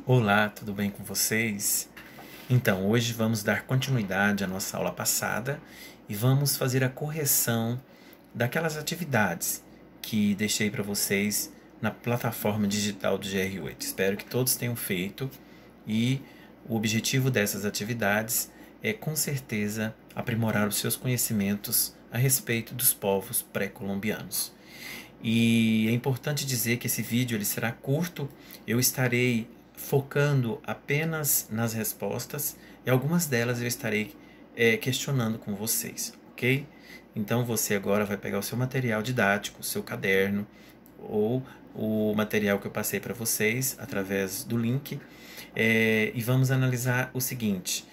Olá, tudo bem com vocês? Então, hoje vamos dar continuidade à nossa aula passada e vamos fazer a correção daquelas atividades que deixei para vocês na plataforma digital do GR8. Espero que todos tenham feito e o objetivo dessas atividades é, com certeza, aprimorar os seus conhecimentos a respeito dos povos pré-colombianos. E é importante dizer que esse vídeo ele será curto, eu estarei focando apenas nas respostas e algumas delas eu estarei questionando com vocês, ok? Então você agora vai pegar o seu material didático, o seu caderno ou o material que eu passei para vocês através do link e vamos analisar o seguinte.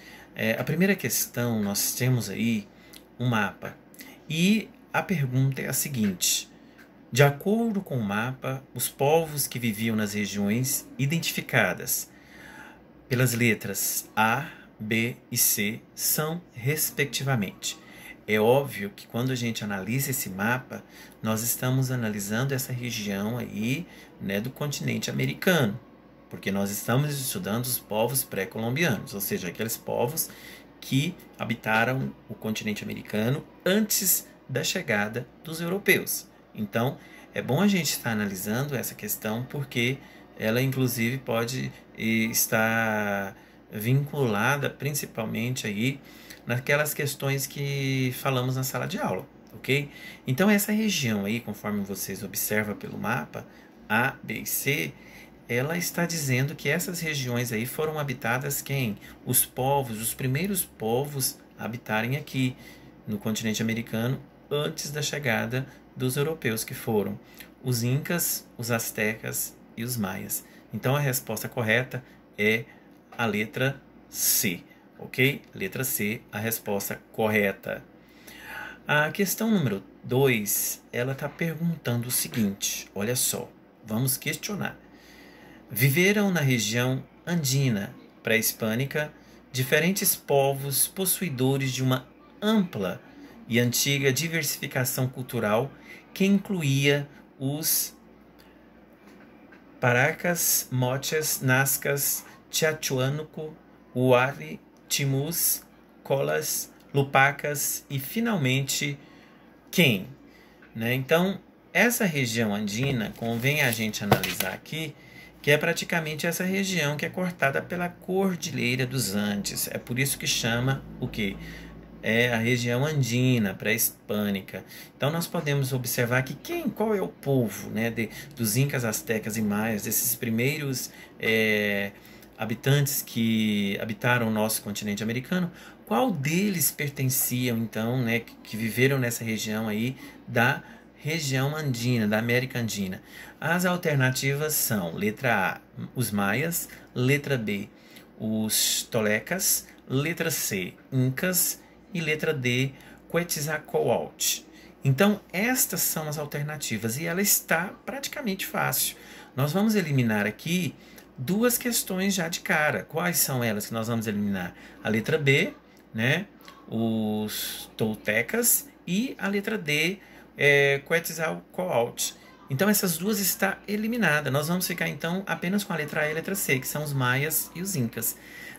A primeira questão, nós temos aí um mapa e a pergunta é a seguinte: de acordo com o mapa, os povos que viviam nas regiões identificadas pelas letras A, B e C são, respectivamente. É óbvio que quando a gente analisa esse mapa, nós estamos analisando essa região aí, né, do continente americano, porque nós estamos estudando os povos pré-colombianos, ou seja, aqueles povos que habitaram o continente americano antes da chegada dos europeus. Então, é bom a gente estar analisando essa questão porque ela, inclusive, pode estar vinculada principalmente aí naquelas questões que falamos na sala de aula, ok? Então, essa região aí, conforme vocês observam pelo mapa, A, B e C, ela está dizendo que essas regiões aí foram habitadas quem? Os povos, os primeiros povos a habitarem aqui no continente americano antes da chegada dos europeus, que foram os incas, os astecas e os maias. Então a resposta correta é a letra C, ok? Letra C, a resposta correta. A questão número 2, ela está perguntando o seguinte, olha só, vamos questionar. Viveram na região andina pré-hispânica diferentes povos possuidores de uma ampla e antiga diversificação cultural que incluía os Paracas, Mochas, Nazcas, Tiachuanuco, Huari, Timus, Colas, Lupacas e finalmente quem? Né? Então, essa região andina, convém a gente analisar aqui, que é praticamente essa região que é cortada pela Cordilheira dos Andes. É por isso que chama o quê? É a região andina, pré-hispânica. Então nós podemos observar que qual é o povo, né, dos incas, astecas e maias, desses primeiros habitantes que habitaram o nosso continente americano, qual deles pertenciam então, né, que viveram nessa região aí da região andina, da América Andina? As alternativas são letra A, os maias, letra B, os tolecas, letra C, incas e letra D, Quetzalcoatl. Então, estas são as alternativas e ela está praticamente fácil. Nós vamos eliminar aqui duas questões já de cara. Quais são elas que nós vamos eliminar? A letra B, né, os toltecas, e a letra D, Quetzalcoatl. Então, essas duas está eliminada. Nós vamos ficar, então, apenas com a letra A e a letra C, que são os maias e os incas.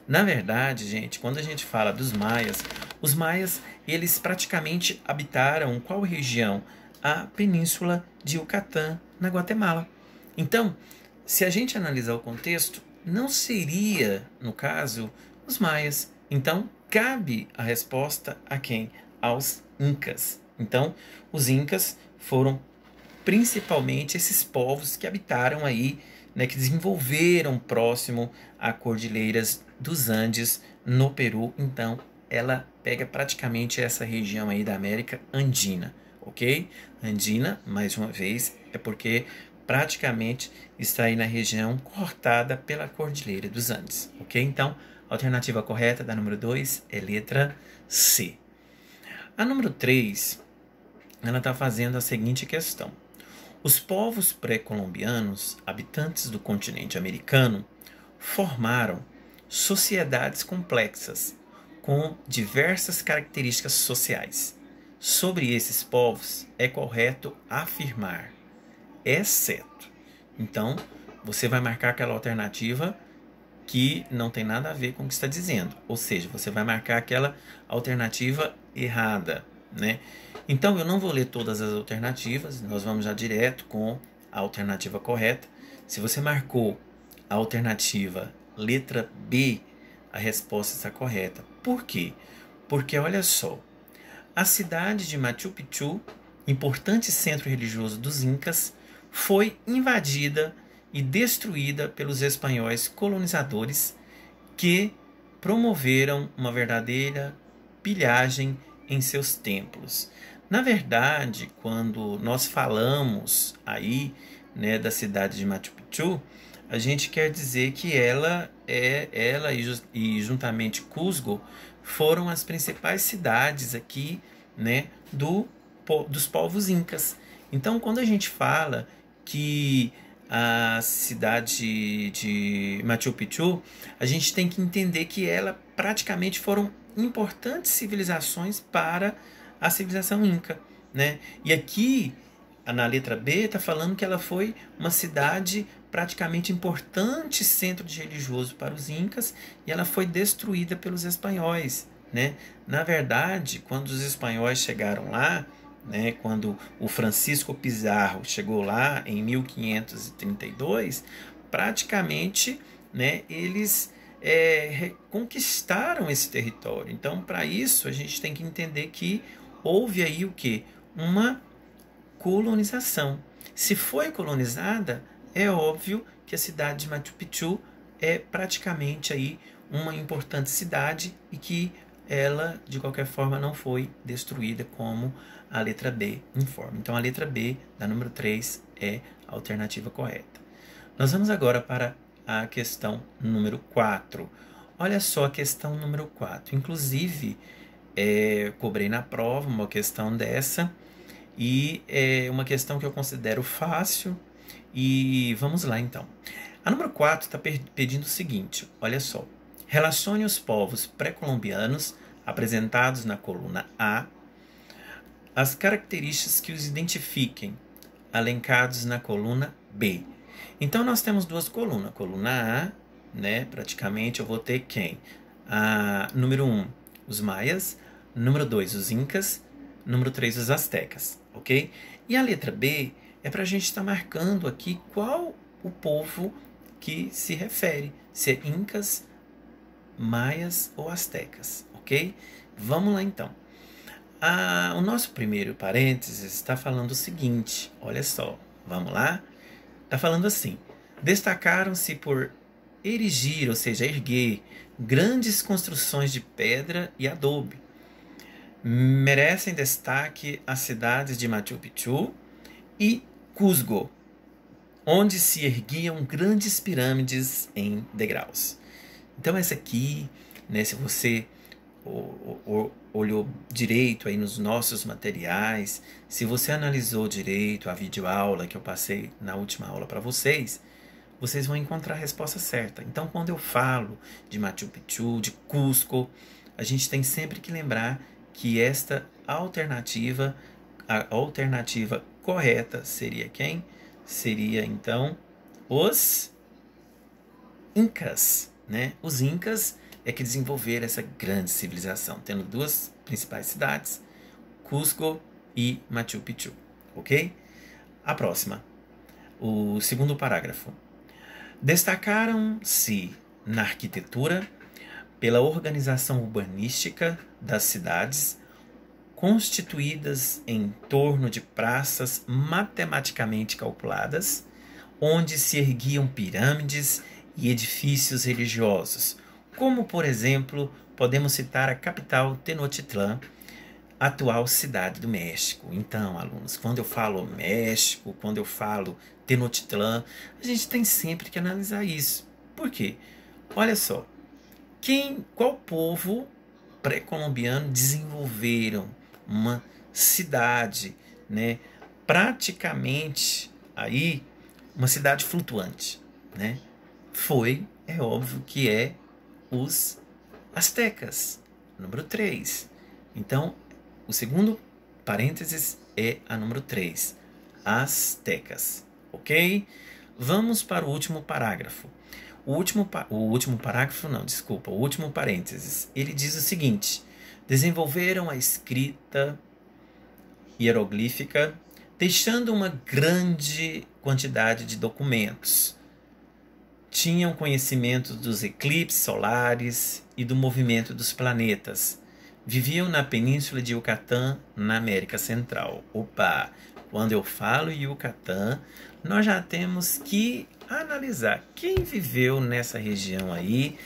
Na verdade, gente, quando a gente fala dos maias, os maias, eles praticamente habitaram qual região? A península de Yucatán, na Guatemala. Então, se a gente analisar o contexto, não seria, no caso, os maias. Então, cabe a resposta a quem? Aos incas. Então, os incas foram principalmente esses povos que habitaram aí, né, que desenvolveram próximo a Cordilheiras dos Andes, no Peru. Então, ela pega praticamente essa região aí da América Andina, ok? Andina, mais uma vez, é porque praticamente está aí na região cortada pela Cordilheira dos Andes, ok? Então, a alternativa correta da número 2 é letra C. A número 3, ela está fazendo a seguinte questão. Os povos pré-colombianos, habitantes do continente americano, formaram sociedades complexas com diversas características sociais. Sobre esses povos, é correto afirmar, exceto. Então, você vai marcar aquela alternativa que não tem nada a ver com o que está dizendo. Ou seja, você vai marcar aquela alternativa errada, né? Então, eu não vou ler todas as alternativas, nós vamos já direto com a alternativa correta. Se você marcou a alternativa letra B, a resposta está correta. Por quê? Porque, olha só, a cidade de Machu Picchu, importante centro religioso dos Incas, foi invadida e destruída pelos espanhóis colonizadores que promoveram uma verdadeira pilhagem em seus templos. Na verdade, quando nós falamos aí, né, da cidade de Machu Picchu, a gente quer dizer que ela e juntamente Cusco foram as principais cidades aqui, né, dos povos incas. Então, quando a gente fala que a cidade de Machu Picchu, a gente tem que entender que ela praticamente foram importantes civilizações para a civilização inca, né? E aqui, na letra B, está falando que ela foi uma cidade praticamente importante centro de religioso para os incas e ela foi destruída pelos espanhóis, né? Na verdade, quando os espanhóis chegaram lá, né, quando o Francisco Pizarro chegou lá em 1532, praticamente, né, eles conquistaram esse território. Então, para isso, a gente tem que entender que houve aí o quê? Uma colonização. Se foi colonizada, é óbvio que a cidade de Machu Picchu é praticamente aí uma importante cidade e que ela, de qualquer forma, não foi destruída como a letra B informa. Então, a letra B, da número 3, é a alternativa correta. Nós vamos agora para a questão número 4. Olha só a questão número 4. Inclusive, cobrei na prova uma questão dessa e é uma questão que eu considero fácil. E vamos lá, então. A número 4 está pedindo o seguinte, olha só. Relacione os povos pré-colombianos apresentados na coluna A, as características que os identifiquem, elencados na coluna B. Então, nós temos duas colunas. Coluna A, né, praticamente eu vou ter quem? Número 1, os maias. Número 2, os incas. Número 3, os astecas, ok? E a letra B é para a gente estar marcando aqui qual o povo que se refere. Se é incas, maias ou astecas, ok? Vamos lá, então. O nosso primeiro parênteses está falando o seguinte, olha só, vamos lá? Está falando assim, destacaram-se por erigir, ou seja, erguer, grandes construções de pedra e adobe. Merecem destaque as cidades de Machu Picchu e Cusco, onde se erguiam grandes pirâmides em degraus. Então essa aqui, né, se você olhou direito aí nos nossos materiais, se você analisou direito a videoaula que eu passei na última aula para vocês, vocês vão encontrar a resposta certa. Então, quando eu falo de Machu Picchu, de Cusco, a gente tem sempre que lembrar que esta alternativa, a alternativa correta seria quem? Seria, então, os Incas, né? Os Incas é que desenvolveram essa grande civilização, tendo duas principais cidades, Cusco e Machu Picchu, ok? A próxima, o segundo parágrafo. Destacaram-se na arquitetura pela organização urbanística das cidades, constituídas em torno de praças matematicamente calculadas, onde se erguiam pirâmides e edifícios religiosos, como, por exemplo, podemos citar a capital Tenochtitlán, atual cidade do México. Então, alunos, quando eu falo México, quando eu falo Tenochtitlán, a gente tem sempre que analisar isso. Por quê? Olha só, qual povo pré-colombiano desenvolveram uma cidade, né, praticamente aí uma cidade flutuante, né? É óbvio que é os astecas, número 3. Então, o segundo parênteses é a número 3, astecas, ok? Vamos para o último parágrafo. O último parágrafo, não, desculpa, o último parênteses, ele diz o seguinte: desenvolveram a escrita hieroglífica, deixando uma grande quantidade de documentos. Tinham conhecimento dos eclipses solares e do movimento dos planetas. Viviam na península de Yucatán, na América Central. Opa! Quando eu falo Yucatán, nós já temos que analisar quem viveu nessa região aí,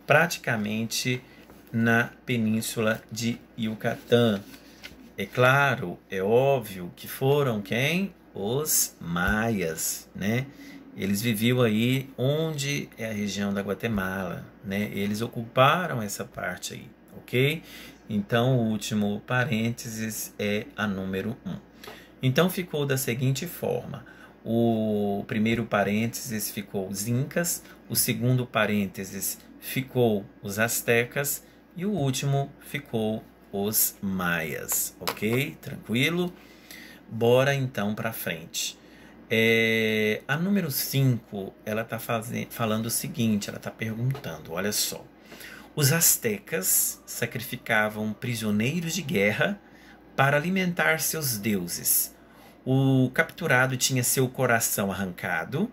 praticamente na península de Yucatán. É claro, é óbvio que foram quem? Os maias, né? Eles viviam aí onde é a região da Guatemala, né? Eles ocuparam essa parte aí, ok? Então, o último parênteses é a número 1. Então, ficou da seguinte forma. O primeiro parênteses ficou os incas, o segundo parênteses ficou os astecas e o último ficou os maias, ok? Tranquilo? Bora então para frente. A número 5, ela está falando o seguinte, ela está perguntando, olha só. Os astecas sacrificavam prisioneiros de guerra para alimentar seus deuses. O capturado tinha seu coração arrancado,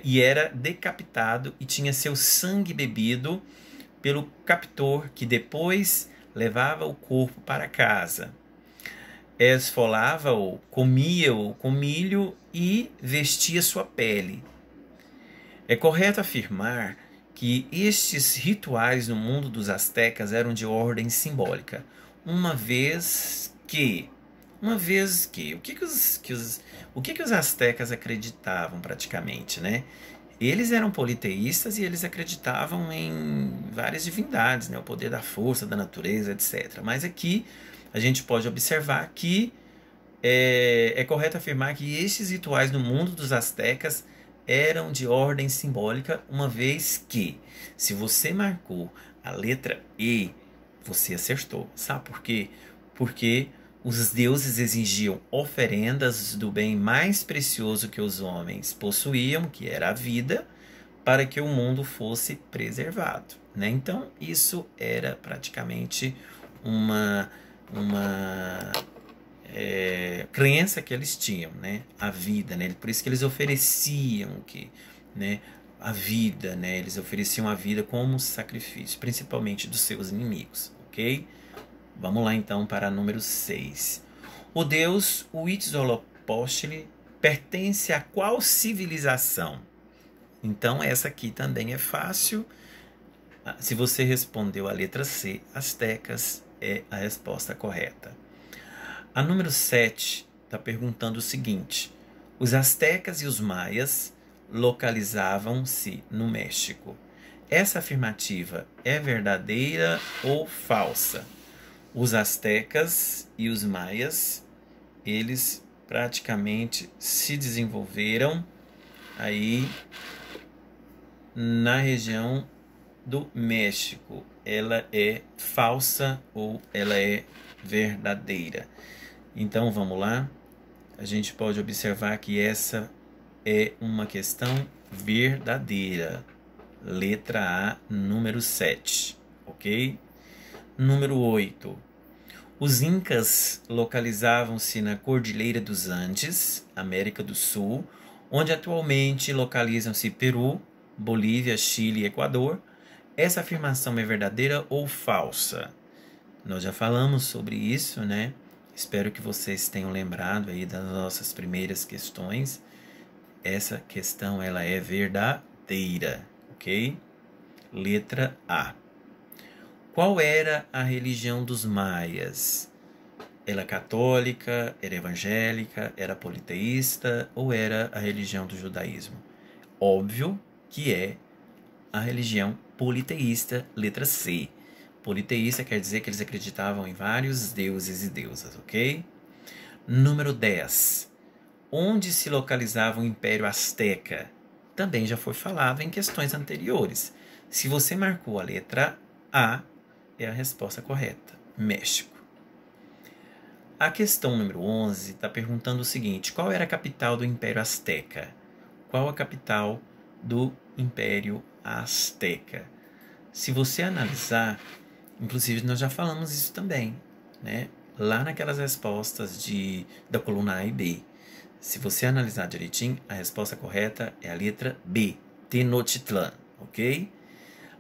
e era decapitado e tinha seu sangue bebido pelo captor, que depois levava o corpo para casa. Esfolava-o, comia-o com milho e vestia sua pele. É correto afirmar que estes rituais no mundo dos astecas eram de ordem simbólica, uma vez que o que os astecas acreditavam praticamente, né? Eles eram politeístas e eles acreditavam em várias divindades, né? O poder da força, da natureza, etc. Mas aqui a gente pode observar que é correto afirmar que estes rituais no mundo dos astecas eram de ordem simbólica, uma vez que, se você marcou a letra E, você acertou. Sabe por quê? Porque os deuses exigiam oferendas do bem mais precioso que os homens possuíam, que era a vida, para que o mundo fosse preservado, né? Então, isso era praticamente uma crença que eles tinham, né? A vida, né? Por isso que eles ofereciam o quê? Né? A vida, né? Eles ofereciam a vida como sacrifício, principalmente dos seus inimigos, ok? Vamos lá então para a número 6. O deus Huitzilopochtli pertence a qual civilização? Então essa aqui também é fácil. Se você respondeu a letra C, astecas, é a resposta correta. A número 7 está perguntando o seguinte: os astecas e os maias localizavam-se no México. Essa afirmativa é verdadeira ou falsa? Os astecas e os maias, eles praticamente se desenvolveram aí na região do México. Ela é falsa ou ela é verdadeira? Então vamos lá. A gente pode observar que essa é uma questão verdadeira. Letra A, número 7, ok? Número 8. Os incas localizavam-se na Cordilheira dos Andes, América do Sul, onde atualmente localizam-se Peru, Bolívia, Chile e Equador. Essa afirmação é verdadeira ou falsa? Nós já falamos sobre isso, né? Espero que vocês tenham lembrado aí das nossas primeiras questões. Essa questão ela é verdadeira, ok? Letra A. Qual era a religião dos maias? Era católica, era evangélica, era politeísta ou era a religião do judaísmo? Óbvio que é a religião politeísta, letra C. Politeísta quer dizer que eles acreditavam em vários deuses e deusas, ok? Número 10. Onde se localizava o Império Azteca? Também já foi falado em questões anteriores. Se você marcou a letra A, é a resposta correta. México. A questão número 11 está perguntando o seguinte: qual era a capital do Império Azteca? Qual a capital do Império Azteca. Se você analisar, inclusive nós já falamos isso também, né? Lá naquelas respostas da coluna A e B. Se você analisar direitinho, a resposta correta é a letra B, Tenochtitlan, ok?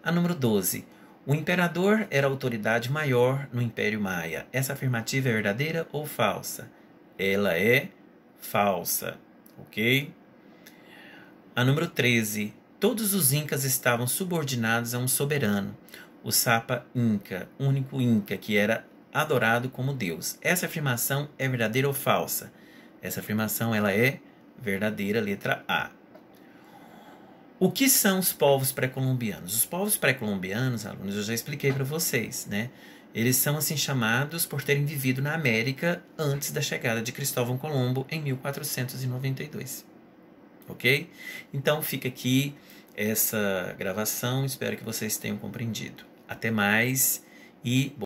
A número 12. O imperador era a autoridade maior no Império Maia. Essa afirmativa é verdadeira ou falsa? Ela é falsa, ok? A número 13. Todos os incas estavam subordinados a um soberano, o Sapa Inca, único Inca que era adorado como Deus. Essa afirmação é verdadeira ou falsa? Essa afirmação ela é verdadeira, letra A. O que são os povos pré-colombianos? Os povos pré-colombianos, alunos, eu já expliquei para vocês, né? Eles são assim chamados por terem vivido na América antes da chegada de Cristóvão Colombo em 1492. Ok? Então fica aqui essa gravação, espero que vocês tenham compreendido. Até mais e